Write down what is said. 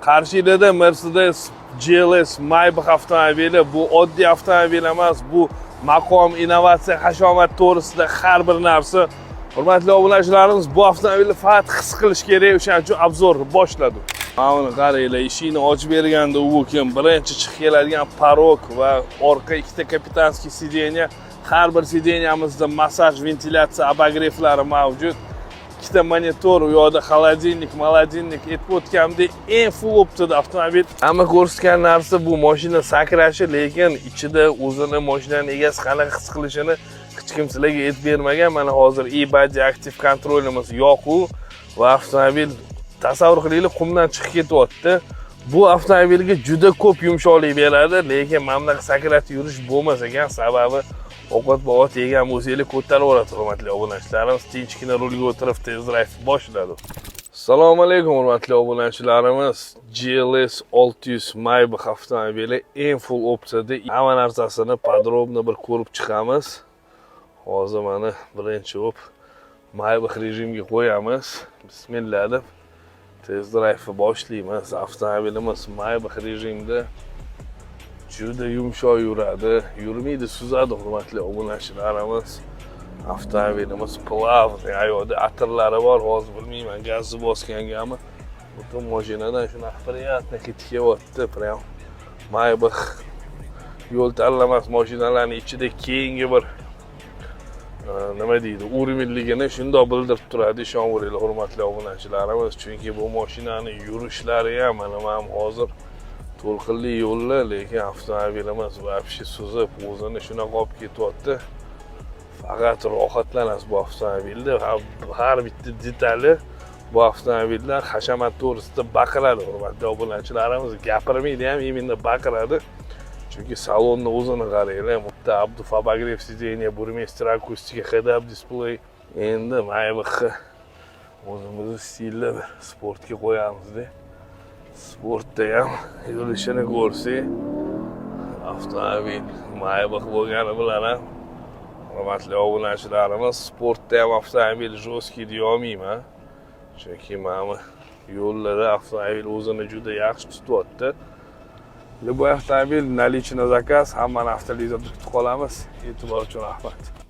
Qarshida Mercedes GLS Maybach avtomobili bu oddiy avtomobil emas, bu maqom, innovatsiya, hashomat to'g'risida har bir narsa. Hurmatli obunachilarimiz, bu avtomobilni faqat his qilish kerak, o'shaning uchun obzorni boshladim. Mana qaranglar, eshikni ochib berganda u kim birinchi chiqib keladigan parok va orqa ikkita kapitanskiy sideniya, har bir sideniyamizda massaj, ventilyatsiya, obogreflari mavjud. Ikkita monitor, u yoqda xolodilnik, molodilnik aytib o'tganimdek eng full opsiyada avtomobil. Hamma ko'rsatgan narsa bu mashina sakrashi, lekin ichida o'zini mashinaning egasi qanaqa his qilishini hech kim sizlarga aytib bermagan. Mana hozir e-body active kontrolimiz yo'q va avtomobil tasavvur qilinglar, qumdan chiqib ketyapti. Bu avtomobilga juda ko'p yumshoqlik beradi, lekin mana bunaqa sakratib yurish bo'lmas ekan, sababi ovqat yegan bo'lsangiz ko'tarib yuboradi. Hurmatli obunachilarimiz, tinchgina rulga o'tirib tez drive boshladi. Assalomu alaykum hurmatli obunachilarimiz. GLS 600 Maybach avtomobili eng full opsiyada hamma narsasini podrobno bir ko'rib chiqamiz. Hozir mana birinchi o'p Maybach rejimga qo'yamiz. Bismillah deb tez drive boshlaymiz. Avtomobilimiz Maybach rejimda juda yumshoq yuradi, yurmaydi, suzadi hurmatli obunachilarimiz. Avtomobilimiz plavniy, ayoqda atirlari bor, hozir bilmayman gazni bosgangami. Butun mashinadan shunaqa приятный hid kelyapti, prям Maybach yo'l tanlamas mashinalarning ichida keyingi bir nima deydi, urinilligini shundoq bildirib turadi, ishonaveringlar hurmatli obunachilarimiz, chunki bu mashinaning yurishlari ham mana hozir to'lqinli yo'llar, lekin avtomobilimiz вообще suzib, o'zini shunaqa olib ketyapti. Faqat rohatlanasiz bu avtomobilda. Har bitta detali bu avtomobillar hashamat to'g'risida baqiradi hurmatli obunachilarimiz. Gapirmaydi ham, imенно baqiradi. Chunki salonni o'zini qaranglar. Bitta Abduf obogref sideniya, Burmester akustika, head-up display. Endi Maybachni o'zimizni stilda sportga qo'yamiz-da. Sportda ham yurishini ko'rsak, avtomobil Maybach bo'lgani bilan ham hurmatli obunachilarimiz, sportda ham avtomobil jo'skiy deya olmayman. Chunki mana yo'llarda avtomobil o'zini juda yaxshi tutyapti. Bu avtomobil наличный zakaz, hammani avtolizda tutib qolamiz. E'tibor uchun rahmat.